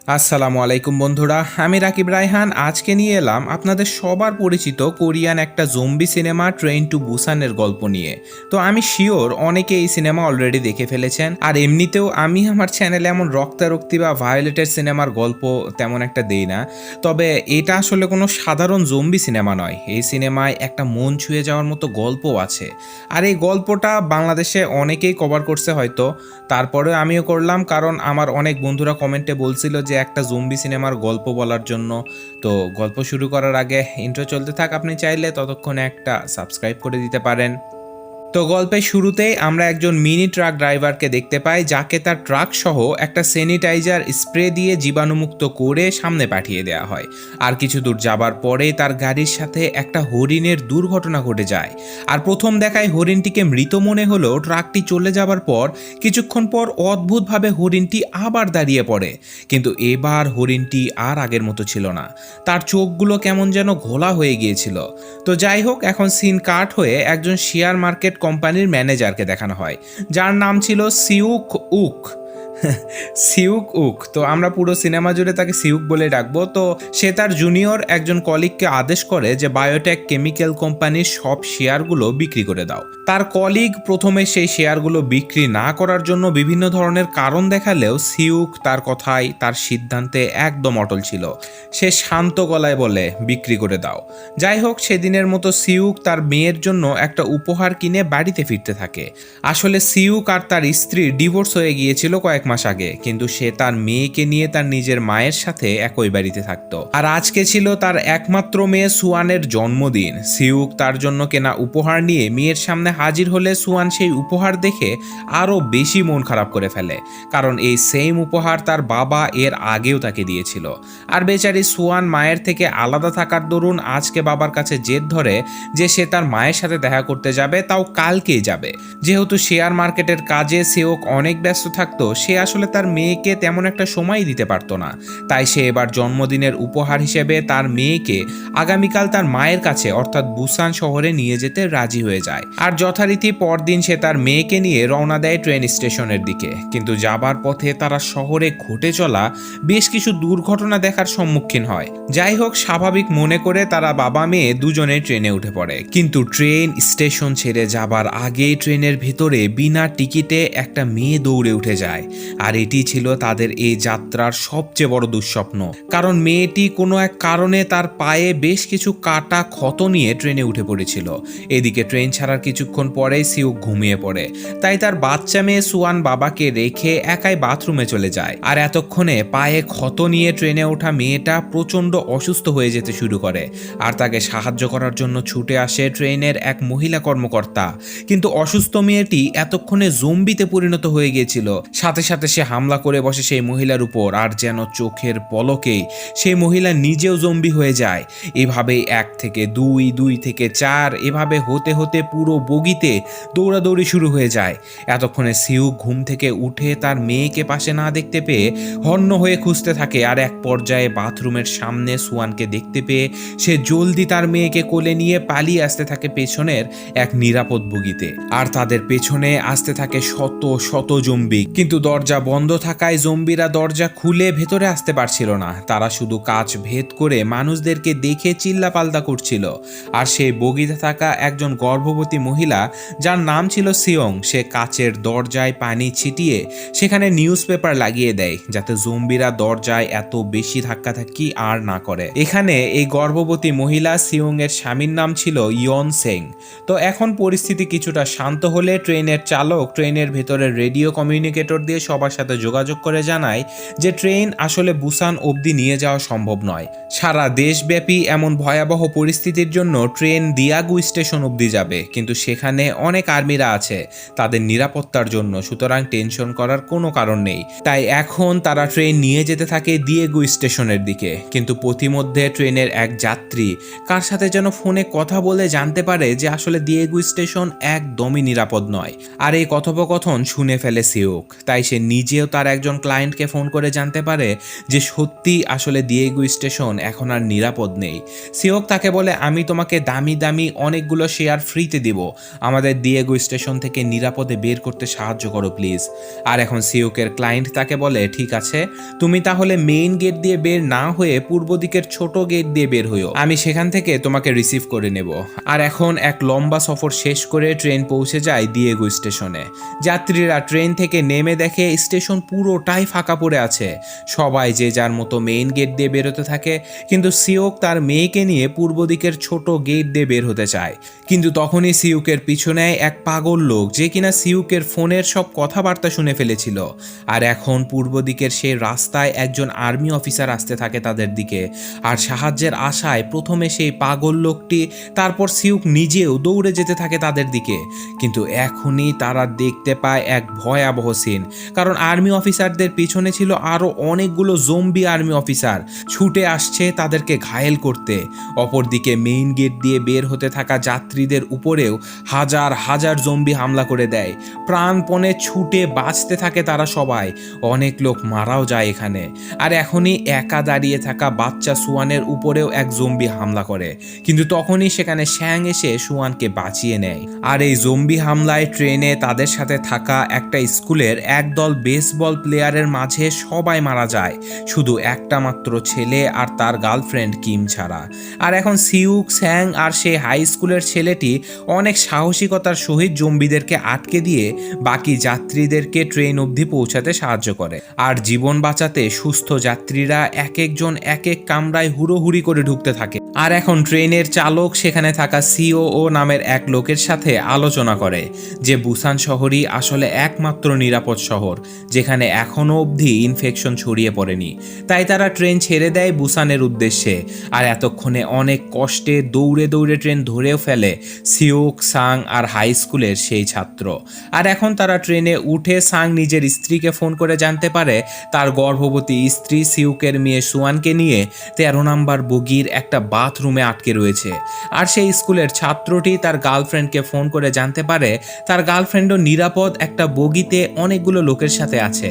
আসসালামু আলাইকুম বন্ধুরা, আমি রাকিব রায়হান আজকে নিয়ে এলাম আপনাদের সবার পরিচিত কোরিয়ান একটা জম্বি সিনেমা ট্রেন টু বুসানের গল্প নিয়ে। তো আমি শিওর অনেকে এই সিনেমা অলরেডি দেখে ফেলেছেন, আর এমনিতেও আমি আমার চ্যানেলে এমন রক্তারক্তি বা ভায়োলেটের সিনেমার গল্প তেমন একটা দেই না। তবে এটা আসলে কোনো সাধারণ জম্বি সিনেমা নয়, এই সিনেমায় একটা মন ছুঁয়ে যাওয়ার মতো গল্প আছে। আর এই গল্পটা বাংলাদেশে অনেকেই কভার করছে হয়তো, তারপরেও আমিও করলাম কারণ আমার অনেক বন্ধুরা কমেন্টে বলছিল যে একটা জম্বি সিনেমার গল্প বলার জন্য। তো গল্প শুরু করার আগে ইন্ট্রো চলতে থাক, আপনি চাইলে ততক্ষণে একটা সাবস্ক্রাইব করে দিতে পারেন। তো গল্পের শুরুতেই আমরা একজন মিনি ট্রাক ড্রাইভারকে দেখতে পাই, যাকে তার ট্রাক সহ একটা স্যানিটাইজার স্প্রে দিয়ে জীবাণুমুক্ত করে সামনে পাঠিয়ে দেওয়া হয়। আর কিছু দূর যাবার পরে তার গাড়ির সাথে একটা হরিণের দুর্ঘটনা ঘটে যায়। আর প্রথম দেখায় হরিণটিকে মৃত মনে হলেও ট্রাকটি চলে যাবার পর কিছুক্ষণ পর অদ্ভুতভাবে হরিণটি আবার দাঁড়িয়ে পড়ে। কিন্তু এবার হরিণটি আর আগের মতো ছিল না, তার চোখগুলো কেমন যেন ঘোলা হয়ে গিয়েছিল। তো যাই হোক, এখন সিন কাট হয়ে একজন শেয়ার মার্কেট কোম্পানির ম্যানেজারকে দেখানো হয়, যার নাম ছিল সিউক উক। সিউক উক, তো আমরা পুরো সিনেমা জুড়ে তাকে সিউক বলে ডাকবো। তো সে তার জুনিয়র একজন কলিগকে আদেশ করে যে বায়োটেক কেমিক্যাল কোম্পানির সব শেয়ারগুলো বিক্রি করে দাও। তার কলিগ প্রথমে সেই শেয়ারগুলো বিক্রি না করার জন্য বিভিন্ন ধরনের কারণ দেখালেও সিউক তার কথায়, তার সিদ্ধান্তে একদম অটল ছিল। সে শান্ত গলায় বলে বিক্রি করে দাও। যাই হোক, সেদিনের মতো সিউক তার মেয়ের জন্য একটা উপহার কিনে বাড়িতে ফিরতে থাকে। আসলে সিউক আর তার স্ত্রীর ডিভোর্স হয়ে গিয়েছিল কয়েক মাস আগে, কিন্তু সে তার মেয়েকে নিয়ে তার নিজের মায়ের সাথে একই বাড়িতে থাকতো। আর আজকে ছিল তার একমাত্র মেয়ে সুয়ানের জন্মদিন। সিউক তার জন্য কেনা উপহার নিয়ে মেয়ের সামনে হাজির হলে সুয়ান সেই উপহার দেখে আরও বেশি মন খারাপ করে ফেলে, কারণ এই সেম উপহার তার বাবা এর আগেও তাকে দিয়েছিল। আর বেচারি সুয়ান মায়ের থেকে আলাদা থাকার দরুন আজকে বাবার কাছে জেদ ধরে যে সে তার মায়ের সাথে দেখা করতে যাবে, তাও কালকেই যাবে। যেহেতু শেয়ার মার্কেটের কাজে সিওক অনেক ব্যস্ত থাকতো, সে আসলে তার মেয়েকে তেমন একটা সময় দিতে পারতো না। তাই সে এবার জন্মদিনের উপহার হিসেবে তার মেয়েকে আগামীকাল তার মায়ের কাছে অর্থাৎ বুসান শহরে নিয়ে যেতে রাজি হয়ে যায়। আর যথারীতি পরদিন সে তার মেয়েকে নিয়ে রওনা দেয় ট্রেন স্টেশনের দিকে। কিন্তু যাবার পথে তারা শহরে ঘটে চলা বেশ কিছু দুর্ঘটনা দেখার সম্মুখীন হয়। যাই হোক, স্বাভাবিক মনে করে তারা বাবা মেয়ে দুজনে ট্রেনে উঠে পড়ে। কিন্তু ট্রেন স্টেশন ছেড়ে যাবার আগেই ট্রেনের ভিতরে বিনা টিকিটে একটা মেয়ে দৌড়ে উঠে যায়। আর এটি ছিল তাদের এই যাত্রার সবচেয়ে বড় দুঃস্বপ্ন, কারণ মেয়েটি কোনো এক কারণে তার পায়ে বেশ কিছু কাটা ক্ষত নিয়ে ট্রেনে উঠে পড়েছিল। এদিকে ট্রেন ছাড়ার কিছুক্ষণ পরেই সিউক ঘুমিয়ে পড়ে। তাই তার বাচ্চা মেয়ে সুয়ান বাবাকে রেখে একাই বাথরুমে চলে যায়। আর এতক্ষণে পায়ে ক্ষত নিয়ে ট্রেনে ওঠা মেয়েটা প্রচণ্ড অসুস্থ হয়ে যেতে শুরু করে। আর তাকে সাহায্য করার জন্য ছুটে আসে ট্রেনের এক মহিলা কর্মকর্তা। কিন্তু অসুস্থ মেয়েটি এতক্ষণে জম্বিতে পরিণত হয়ে গিয়েছিল। সাথে সাথে সে হামলা করে বসে সেই মহিলার উপর, আর যেন চোখের পলকেই সেই মহিলা নিজেও জম্বি হয়ে যায়। এভাবেই 1 থেকে 2, 2 থেকে 4, এভাবে হতে হতে পুরো বগিতে দৌড়াদৌড়ি শুরু হয়ে যায়। এতক্ষণে সিউক ঘুম থেকে উঠে তার মেয়েকে পাশে না দেখতে পেয়ে হন্য হয়ে খুঁজতে থাকে। আর এক পর্যায়ে বাথরুমের সামনে সুয়ানকে দেখতে পেয়ে সে জলদি তার মেয়েকে কোলে নিয়ে পালিয়ে আসতে থাকে পেছনের এক নিরাপদ বগিতে। আর তাদের পেছনে আসতে থাকে শত শত জম্বি, কিন্তু দরজা বন্ধ থাকায় জম্বিরা দরজা খুলে ভেতরে আসতে পারছিল না। তারা শুধু কাচ ভেদ করে মানুষদেরকে দেখে চিল্লাপাল্লা করছিল। আর সেই বগিতে থাকা একজন গর্ভবতী মহিলা, যার নাম ছিল সিয়ং, সে কাচের দরজায় পানি ছিটিয়ে সেখানে নিউজ পেপার লাগিয়ে দেয়, যাতে জম্বিরা দরজায় এত বেশি ধাক্কাধাক্কি আর না করে। এখানে এই গর্ভবতী মহিলা সিয়ং এর স্বামীর নাম ছিল ইয়ন সেং। তো এখন পরিস্থিতি কিছুটা শান্ত হলে ট্রেনের চালক ট্রেনের ভেতরে রেডিও কমিউনিকেটর দিয়ে সবার সাথে যোগাযোগ করে জানায় যে ট্রেন আসলে বুসান অবধি নিয়ে যাওয়া সম্ভব নয়। সারা দেশব্যাপী এমন ভয়াবহ পরিস্থিতির জন্য ট্রেন দিয়াগু স্টেশন অবধি যাবে, কিন্তু সেখানে অনেক আর্মিরা আছে তাদের নিরাপত্তার জন্য, সুতরাং টেনশন করার কোনো কারণ নেই। তাই এখন তারা ট্রেন নিয়ে যেতে থাকে দিয়েগু স্টেশনের দিকে। কিন্তু পথিমধ্যে ট্রেনের এক যাত্রী কার সাথে যেন ফোনে কথা বলে জানতে পারে যে আসলে দিয়েগু স্টেশন একদমই নিরাপদ নয়। আর এই কথোপকথন শুনে ফেলে সিউক। তাই সে সে নিজেও তার একজন ক্লায়েন্টকে ফোন করে জানতে পারে যে সত্যি আসলে দিয়েগো স্টেশন এখন আর নিরাপদ নেই। সিওক তাকে বলে, আমি তোমাকে দামি দামি অনেকগুলো শেয়ার ফ্রিতে দিব, আমাদের দিয়েগো স্টেশন থেকে নিরাপদে বের করতে সাহায্য করো প্লিজ। আর এখন সিওকের ক্লায়েন্ট তাকে বলে, ঠিক আছে, তুমি তাহলে মেইন গেট দিয়ে বের না হয়ে পূর্ব দিকের ছোট গেট দিয়ে বের হইও, আমি সেখান থেকে তোমাকে রিসিভ করে নেব। আর এখন এক লম্বা সফর শেষ করে ট্রেন পৌঁছে যায় দিয়েগো স্টেশনে। যাত্রীরা ট্রেন থেকে নেমে দেখে স্টেশন পুরোটাই ফাঁকা পড়ে আছে, সবাই যে যার মতো মেইন গেট দিয়ে বেরোতে থাকে, কিন্তু সিওক তার মেয়েকে নিয়ে পূর্ব দিকের ছোট গেট দিয়ে বের হতে চায়। কিন্তু তখনই সিউকের পিছনে এক পাগল লোক, যে কিনা সিউকের ফোনের সব কথাবার্তা শুনে ফেলেছিল। আর এখন পূর্ব দিকের সেই রাস্তায় একজন আর্মি অফিসার আসতে থাকে তাদের দিকে, আর সাহায্যের আশায় প্রথমে সেই পাগল লোকটি, তারপর সিউক নিজেও দৌড়ে যেতে থাকে তাদের দিকে। কিন্তু এখনই তারা দেখতে পায় এক ভয়াবহ সিন, কারণ আর্মি অফিসারদের পিছনে ছিল আরও অনেকগুলো জম্বি আর্মি অফিসার, ছুটে আসছে তাদেরকে ঘায়েল করতে। অপরদিকে মেইন গেট দিয়ে বের হতে থাকা যাত্রীদের উপরেও হাজার হাজার জম্বি হামলা করে দেয়, প্রাণপণে ছুটে বাঁচতে থাকে তারা সবাই, অনেক লোক মারাও যায় এখানে। আর এখনই একা দাঁড়িয়ে থাকা বাচ্চা সুয়ানের উপরেও এক জম্বি হামলা করে, কিন্তু তখনই সেখানে শ্যাং এসে সুয়ানকে বাঁচিয়ে নেয়। আর এই জম্বি হামলায় ট্রেনে তাদের সাথে থাকা একটা স্কুলের একদল বেসবল প্লেয়ারের মাঝে সবাই মারা যায়, শুধু একটা মাত্র ছেলে আর তার গার্লফ্রেন্ড কিম ছাড়া। আর এখন সিউক, স্যাং আর সেই হাই স্কুলের ছেলেটি অনেক সাহসিকতার সহিত জম্বিদেরকে আটকে দিয়ে বাকি যাত্রীদেরকে ট্রেন অবধি পৌঁছাতে সাহায্য করে। আর জীবন বাঁচাতে সুস্থ যাত্রীরা এক একজন এক এক কামরায় হুড়োহুড়ি করে ঢুকতে থাকে। আর এখন ট্রেনের চালক সেখানে থাকা সিওও নামের এক লোকের সাথে আলোচনা করে যে বুসান শহরই আসলে একমাত্র নিরাপদ শহর যেখানে এখনও অবধি ইনফেকশন ছড়িয়ে পড়েনি। তাই তারা ট্রেন ছেড়ে দেয় বুসানের উদ্দেশ্যে। আর এতক্ষণে অনেক কষ্টে দৌড়ে দৌড়ে ট্রেন ধরেও ফেলে সিওক, সাং আর হাই স্কুলের সেই ছাত্র। আর এখন তারা ট্রেনে উঠে সাং নিজের স্ত্রীকে ফোন করে জানতে পারে তার গর্ভবতী স্ত্রী সিউকের মেয়ে সুয়ানকে নিয়ে 13 নম্বর বগির একটা বাথরুমে আটকে রয়েছে। আর সেই স্কুলের ছাত্রটি তার গার্লফ্রেন্ডকে ফোন করে জানতে পারে তার গার্লফ্রেন্ডও নিরাপদ একটা বগিতে অনেকগুলো লোকের সাথে আছে।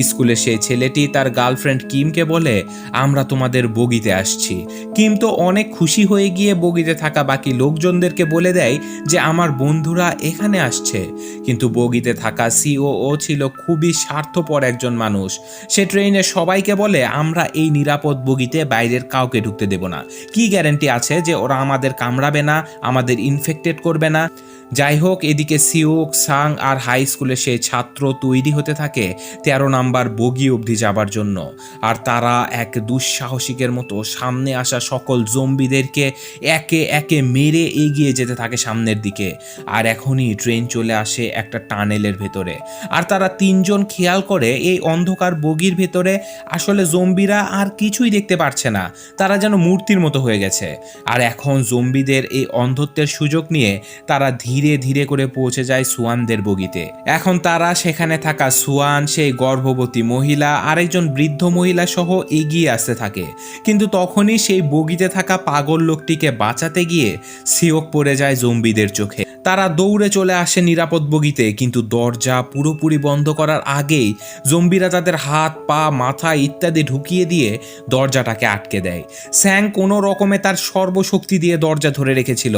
স্কুলের সেই ছেলেটি তার গার্লফ্রেন্ড কিমকে বলে, আমরা তোমাদের বগিতে আসছি। কিম তো অনেক খুশি হয়ে গিয়ে বগিতে থাকা বাকি লোকজনদেরকে বলে দেয় যে আমার বন্ধুরা এখানে আসছে। কিন্তু বগিতে থাকা সিওও ছিল খুবই স্বার্থপর একজন মানুষ। সে ট্রেনে সবাইকে বলে, আমরা এই নিরাপদ বগিতে বাইরের কাউকে ঢুকতে দেব না, কি গ্যারান্টি আছে যে ওরা আমাদের কামড়াবে না, আমাদের ইনফেক্টেড করবে না। যাই হোক, এদিকে সিওক, সাং আর হাই স্কুলের সেই ছাত্র তৈরি হতে থাকে 13 নাম্বার বগি অবধি যাবার জন্য। আর তারা এক দুঃসাহসিকের মতো সামনে আসা সকল জম্বিদেরকে একে একে মেরে এগিয়ে যেতে থাকে সামনের দিকে। আর এখনই ট্রেন চলে আসে একটা টানেলের ভেতরে। আর তারা তিনজন খেয়াল করে এই অন্ধকার বগির ভেতরে আসলে জম্বিরা আর কিছুই দেখতে পারছে না, তারা যেন মূর্তির মতো হয়ে গেছে। আর এখন জম্বিদের এই অন্ধত্বের সুযোগ নিয়ে তারা ধীরে ধীরে করে পৌঁছে যায় সুয়ানদের বগিতে। এখন তারা সেখানে থাকা সুয়ান, সেই গর্ভবতী মহিলা, আরেকজন বৃদ্ধ মহিলা সহ এগিয়ে আসতে থাকে। কিন্তু তখনই সেই বগিতে থাকা পাগল লোকটিকে বাঁচাতে গিয়ে সিওক পড়ে যায় জম্বিদের চোখে। তারা দৌড়ে চলে আসে নিরাপদ বগিতে, কিন্তু দরজা পুরোপুরি বন্ধ করার আগেই জম্বিরা তাদের হাত, পা, মাথা ইত্যাদি ঢুকিয়ে দিয়ে দরজাটাকে আটকে দেয়। স্যাং কোনো রকমে তার সর্বশক্তি দিয়ে দরজা ধরে রেখেছিল,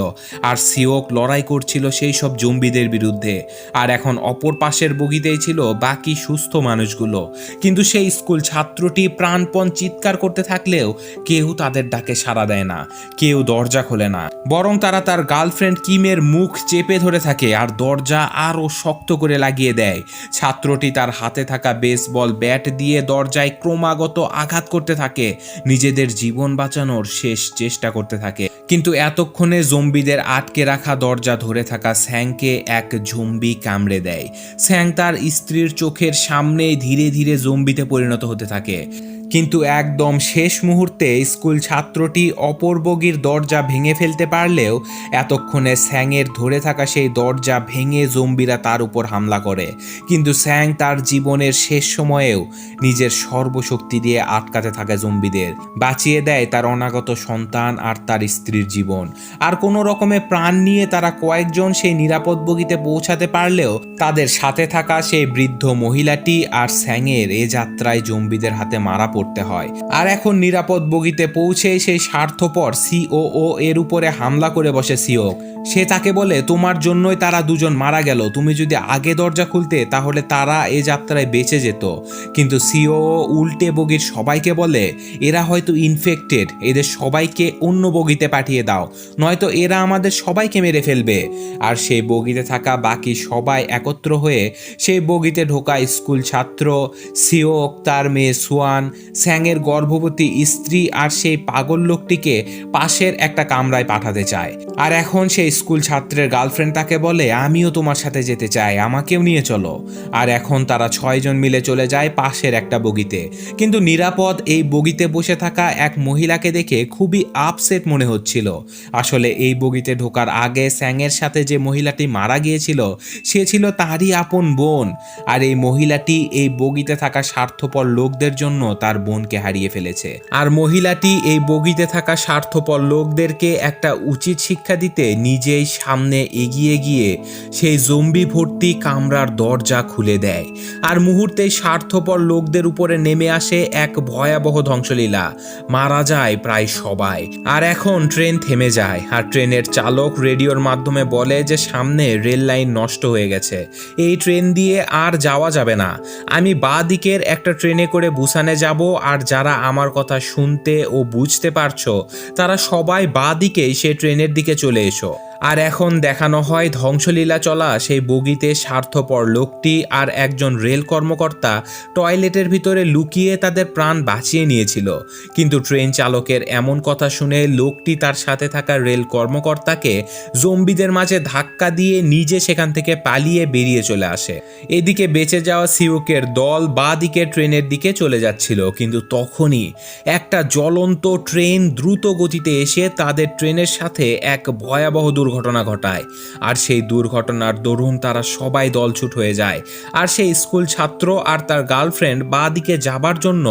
আর সিওক লড়াই করছিল সেই সব জম্বিদের বিরুদ্ধে। আর এখন অপর পাশের বগিতেই ছিল বাকি সুস্থ মানুষগুলো। কিন্তু সেই স্কুল ছাত্রটি প্রাণপণ চিৎকার করতে থাকলেও কেউ তাদের ডাকে সাড়া দেয় না, কেউ দরজা খোলে না, বরং তারা তার গার্লফ্রেন্ড কিমের মুখ চেপে ধরে থাকে আর দরজা আরও শক্ত করে লাগিয়ে দেয়। ছাত্রটি তার হাতে থাকা বেসবল ব্যাট দিয়ে দরজায় ক্রমাগত আঘাত করতে থাকে, নিজেদের জীবন বাঁচানোর শেষ চেষ্টা করতে থাকে। কিন্তু এতক্ষণে জম্বিদের আটকে রাখা দরজা ধরে থাকা স্যাংকে এক জম্বি কামড়ে দেয়। স্যাং তার স্ত্রীর চোখের সামনে ধীরে ধীরে জম্বিতে পরিণত হতে থাকে। কিন্তু একদম শেষ মুহূর্তে স্কুল ছাত্রটি অপর বগির দরজা ভেঙে ফেলতে পারলেও এতক্ষণে স্যাংয়ের ধরে থাকা সেই দরজা ভেঙে জম্বিরা তার উপর হামলা করে। কিন্তু স্যাং তার জীবনের শেষ সময়েও নিজের সর্বশক্তি দিয়ে আটকাতে থাকে জম্বিদের, বাঁচিয়ে দেয় তার অনাগত সন্তান আর তার স্ত্রীর জীবন। আর কোনো রকমে প্রাণ নিয়ে তারা কয়েকজন সেই নিরাপদ বগিতে পৌঁছাতে পারলেও তাদের সাথে থাকা সেই বৃদ্ধ মহিলাটি আর স্যাংয়ের এ যাত্রায় জম্বিদের হাতে মারা পড়তে হয়। আর এখন নিরাপদ বগিতে পৌঁছে সেই স্বার্থপর সিওও এর উপরে হামলা করে বসে সিওক। সে তাকে বলে, তোমার জন্যই তারা দুজন মারা গেল, তুমি যদি আগে দরজা খুলতে তাহলে তারা এ যাত্রায় বেঁচে যেত। কিন্তু সিওও উল্টে বগির সবাইকে বলে, এরা হয়তো ইনফেক্টেড, এদের সবাইকে অন্য বগিতে পাঠিয়ে দাও, নয়তো এরা আমাদের সবাইকে মেরে ফেলবে। আর সেই বগিতে থাকা বাকি সবাই একত্র হয়ে সেই বগিতে ঢোকা স্কুল ছাত্র, সিওক, তার মেয়ে সুয়ান, স্যাংয়ের গর্ভবতী স্ত্রী আর সেই পাগল লোকটিকে পাশের একটা কামরায় পাঠাতে চায়। আর এখন সেই স্কুল ছাত্রের গার্লফ্রেন্ড তাকে বলে, আমিও তোমার সাথে যেতে চাই, আমাকেও নিয়ে চলো। আর এখন তারা 6 জন মিলে চলে যায় পাশের একটা বগিতে। কিন্তু নিরাপদ এই বগিতে বসে থাকা এক মহিলাকে দেখে খুবই আপসেট মনে হচ্ছিল। আসলে এই বগিতে ঢোকার আগে স্যাংয়ের সাথে যে মহিলাটি মারা গিয়েছিল সে ছিল তারই আপন বোন। আর এই মহিলাটি এই বগিতে থাকা স্বার্থপর লোকদের জন্য তার বোনকে হারিয়ে ফেলেছে। আর মহিলাটি এই বগিতে থাকা স্বার্থপর লোকদেরকে একটা উচিত শিক্ষা দিতে নিজেই সামনে এগিয়ে গিয়ে সেই জম্বি ভর্তি কামরার দরজা খুলে দেয়। আর মুহূর্তেই স্বার্থপর লোকদের উপরে নেমে আসে এক ভয়াবহ ধ্বংসলীলা, মারা যায় প্রায় সবাই। আর এখন ট্রেন থেমে যায়, আর ট্রেনের চালক রেডিওর মাধ্যমে বলে যে সামনে রেল লাইন নষ্ট হয়ে গেছে, এই ট্রেন দিয়ে আর যাওয়া যাবে না। আমি বাঁ দিকের একটা ট্রেনে করে বুসানে যাব, আর যারা আমার কথা শুনতে ও বুঝতে পারছো তারা সবাই বাঁ দিকেই সে ট্রেনের দিকে চলে এসো। আর এখন দেখানো হয় ধ্বংসলীলা চলা সেই বগিতে স্বার্থপর লোকটি আর একজন রেল কর্মকর্তা টয়লেটের ভিতরে লুকিয়ে তাদের প্রাণ বাঁচিয়ে নিয়েছিল। কিন্তু ট্রেন চালকের এমন কথা শুনে লোকটি তার সাথে থাকা রেল কর্মকর্তাকে জম্বিদের মাঝে ধাক্কা দিয়ে নিজে সেখান থেকে পালিয়ে বেরিয়ে চলে আসে। এদিকে বেঁচে যাওয়া সিউকের দল বাঁ দিকে ট্রেনের দিকে চলে যাচ্ছিল, কিন্তু তখনই একটা জ্বলন্ত ট্রেন দ্রুত গতিতে এসে তাদের ট্রেনের সাথে এক ভয়াবহ দুর্ঘটনা ঘটায়। আর সেই দুর্ঘটনার দরুন তারা সবাই দলছুট হয়ে যায়। আর সেই স্কুল ছাত্র আর তার গার্লফ্রেন্ড বাঁ দিকে যাবার জন্য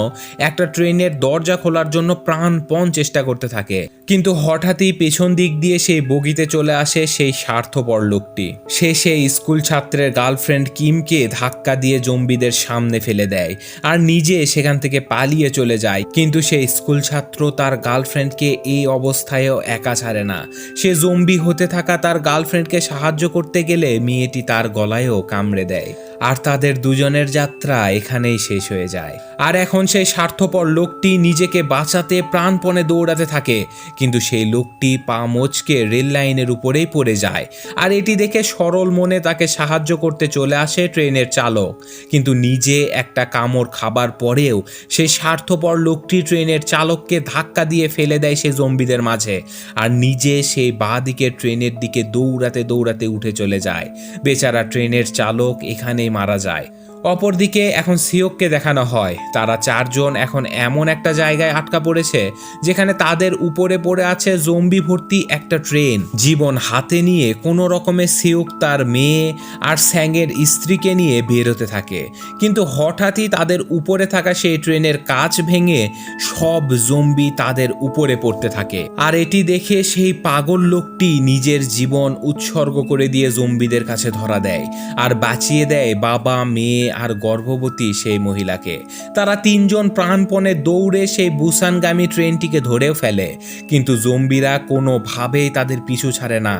একটা ট্রেনের দরজা খোলার জন্য প্রাণপণ চেষ্টা করতে থাকে। কিন্তু হঠাৎই পেছন দিক দিয়ে সেই বগিতে চলে আসে সেই স্বার্থপর লোকটি। সে সেই স্কুল ছাত্রের গার্লফ্রেন্ড কিমকে ধাক্কা দিয়ে জম্বিদের সামনে ফেলে দেয় আর নিজে সেখান থেকে পালিয়ে চলে যায়। কিন্তু সেই স্কুল ছাত্র তার গার্লফ্রেন্ডকে এই অবস্থায়ও একা ছাড়ে না। সে জম্বি হতে থাকা তার গার্লফ্রেন্ডকে সাহায্য করতে গেলে মেয়েটি তার গলায়ও কামড়ে দেয়। আর তাদের দুজনের যাত্রা এখানেই শেষ হয়ে যায়। আর এখন সেই স্বার্থপর লোকটি নিজেকে বাঁচাতে প্রাণপণে দৌড়াতে থাকে, কিন্তু সেই লোকটি পা মোচকে রেল লাইনের উপরেই পড়ে যায়। আর এটি দেখে সরল মনে তাকে সাহায্য করতে চলে আসে ট্রেনের চালক। কিন্তু নিজে একটা কামড় খাবার পরেও সেই স্বার্থপর লোকটি ট্রেনের চালককে ধাক্কা দিয়ে ফেলে দেয় সে জম্বিদের মাঝে, আর নিজে সেই বাঁ দিকের ট্রেনের দিকে দৌড়াতে দৌড়াতে উঠে চলে যায়। বেচারা ট্রেনের চালক এখানেই মারা যায়। অপরদিকে এখন সিওককে দেখানো হয় তারা 4 জন এখন এমন একটা জায়গায় আটকা পড়েছে যেখানে তাদের উপরে পড়ে আছে জম্বি ভর্তি একটা ট্রেন। জীবন হাতে নিয়ে কোনো রকমে সিওক তার মেয়ে আর স্যাংয়ের স্ত্রীকে নিয়ে বেরোতে থাকে। কিন্তু হঠাৎই তাদের উপরে থাকা সেই ট্রেনের কাঁচ ভেঙে সব জম্বি তাদের উপরে পড়তে থাকে। আর এটি দেখে সেই পাগল লোকটি নিজের জীবন উৎসর্গ করে দিয়ে জম্বিদের কাছে ধরা দেয় আর বাঁচিয়ে দেয় বাবা, মেয়ে আর গর্ভবতী সেই মহিলাকে। তারা 3 জন প্রাণপণে দৌড়ে সেই বুসানগামী ট্রেনটিকে ধরেও ফেলে, কিন্তু জম্বিরা কোনোভাবেই তাদের পিছু ছাড়ে না।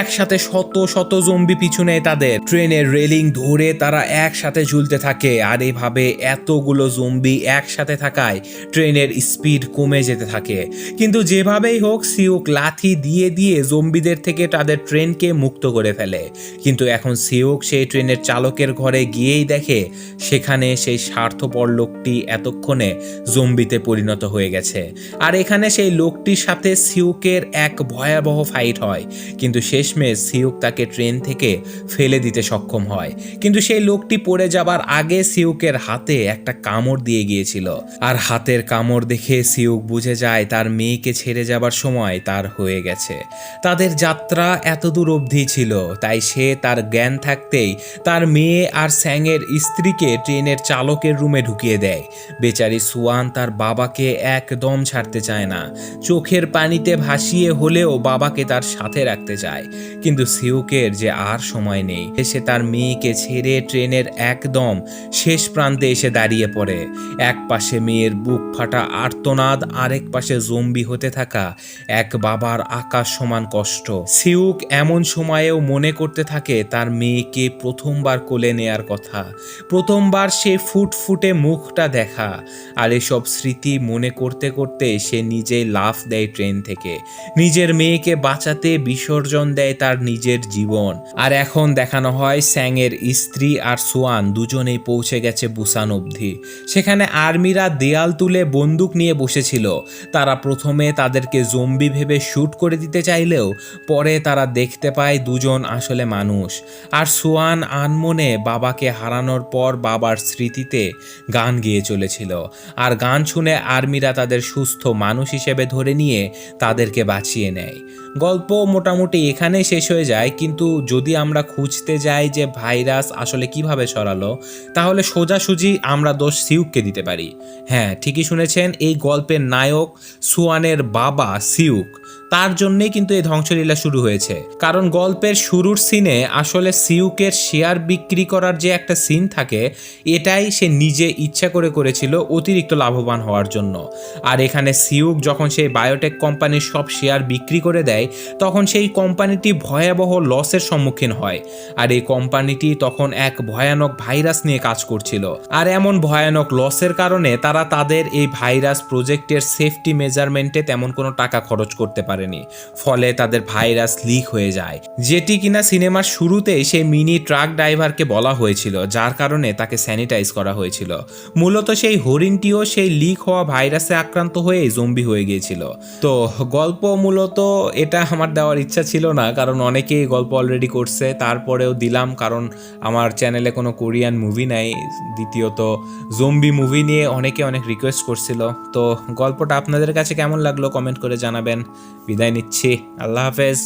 একসাথে শত শত জম্বি পিছু নেয় তাদের। ট্রেনের রেলিং ধরে তারা একসাথে ঝুলতে থাকে। আর এভাবে এতগুলো জম্বি একসাথে থাকায় ট্রেনের স্পিড কমে যেতে থাকে। কিন্তু যেভাবেই হোক সিওক লাথি দিয়ে দিয়ে জম্বিদের থেকে তাদের ট্রেনকে মুক্ত করে ফেলে। কিন্তু এখন সিওক সেই ট্রেনের চালকের ঘরে গিয়েই দেখে দেখে সেখানে সেই স্বার্থপর লোকটি এতক্ষণে জম্বিতে পরিণত হয়ে গেছে। আর এখানে সেই লোকটির সাথে সিউকের এক ভয়াবহ ফাইট হয়, কিন্তু শেষমেশ সিউক তাকে ট্রেন থেকে ফেলে দিতে সক্ষম হয়। কিন্তু সেই লোকটি পড়ে যাবার আগে সিউকের হাতে একটা কামড় দিয়ে গিয়েছিল, আর হাতের কামড় দেখে সিউক বুঝে যায় তার মেয়েকে ছেড়ে যাবার সময় তার হয়ে গেছে। তাদের যাত্রা এত দূর অবধি ছিল, তাই সে তার জ্ঞান থাকতেই তার মেয়ে আর স্যাংয়ের স্ত্রীকে ট্রেনের চালকের রুমে ঢুকিয়ে দেয়। বেচারি সুয়ান তার বাবাকে একদম ছাড়তে চায় না, চোখের পানিতে ভাসিয়ে হলেও বাবাকে তার সাথে রাখতে চায়। কিন্তু সিউকের যে আর সময় নেই, সে তার মেয়েকে ছেড়ে ট্রেনের একদম শেষ প্রান্তে এসে দাঁড়িয়ে পড়ে। এক পাশে মেয়ের বুক ফাটা আর্তনাদ, আরেক পাশে জম্বি হতে থাকা এক বাবার আকাশ সমান কষ্ট। সিউক এমন সময়েও মনে করতে থাকে তার মেয়েকে প্রথমবার কোলে নেয়ার কথা, প্রথমবার সে ফুটফুটে মুখটা দেখা। আর এসব স্মৃতি মনে করতে করতে সে নিজেই লাফ দেয় ট্রেন থেকে, নিজের মেয়েকে বাঁচাতে বিসর্জন দেয় তার নিজের জীবন। আর এখন দেখানো হয় স্যাংয়ের স্ত্রী আর সোয়ান দুজনেই পৌঁছে গেছে বুসান অবধি। সেখানে আর্মিরা দেয়াল তুলে বন্দুক নিয়ে বসেছিল। তারা প্রথমে তাদেরকে জম্বি ভেবে শ্যুট করে দিতে চাইলেও পরে তারা দেখতে পায় দুজন আসলে মানুষ। আর সোয়ান আনমনে বাবাকে হারানোর পর বাবার স্মৃতিতে গান গেয়ে চলেছিল। আর গান শুনে আর্মিরা তাদের সুস্থ মানুষ হিসেবে ধরে নিয়ে তাদেরকে বাঁচিয়ে নেয়। গল্প মোটামুটি এখানেই শেষ হয়ে যায়, কিন্তু যদি আমরা খুঁজতে যাই যে ভাইরাস আসলে কিভাবে ছড়ালো, তাহলে সোজাসুজি আমরা দোষ সিউককে দিতে পারি। হ্যাঁ, ঠিকই শুনেছেন, এই গল্পের নায়ক সুয়ানের বাবা সিউক, তার জন্যই কিন্তু এই ধ্বংসলীলা শুরু হয়েছে। কারণ গল্পের শুরুর সিনে আসলে সিউকের শেয়ার বিক্রি করার যে একটা সিন থাকে, এটাই সে নিজে ইচ্ছা করে করেছিল অতিরিক্ত লাভবান হওয়ার জন্য। আর এখানে সিউক যখন সেই বায়োটেক কোম্পানির সব শেয়ার বিক্রি করে দেয়, তখন সেই কোম্পানিটি ভয়াবহ লসের সম্মুখীন হয়। আর এই কোম্পানিটি তখন এক ভয়ানক ভাইরাস নিয়ে কাজ করছিল। আর এমন ভয়ানক লসের কারণে তারা তাদের এই ভাইরাস প্রজেক্টের সেফটি মেজারমেন্টে তেমন কোনো টাকা খরচ করতে পারেনি, ফলে তাদের ভাইরাস লিক হয়ে যায়, যেটি কিনা সিনেমার শুরুতেই সেই মিনি ট্রাক ড্রাইভারকে বলা হয়েছিল, যার কারণে তাকে স্যানিটাইজ করা হয়েছিল। মূলত সেই হরিণটিও সেই লিক হওয়া ভাইরাসে আক্রান্ত হয়ে জম্বি হয়ে গিয়েছিল। তো গল্প মূলত এটা আমার দেওয়ার ইচ্ছা ছিল না, কারণ অনেকেই গল্প অলরেডি করছে, তারপরেও দিলাম কারণ আমার চ্যানেলে কোনো কোরিয়ান মুভি নাই। দ্বিতীয়ত জম্বি মুভি নিয়ে অনেকে অনেক রিকোয়েস্ট করছিল। তো গল্পটা আপনাদের কাছে কেমন লাগলো কমেন্ট করে জানাবেন। বিদায় নিচ্ছি, আল্লাহ হাফেজ।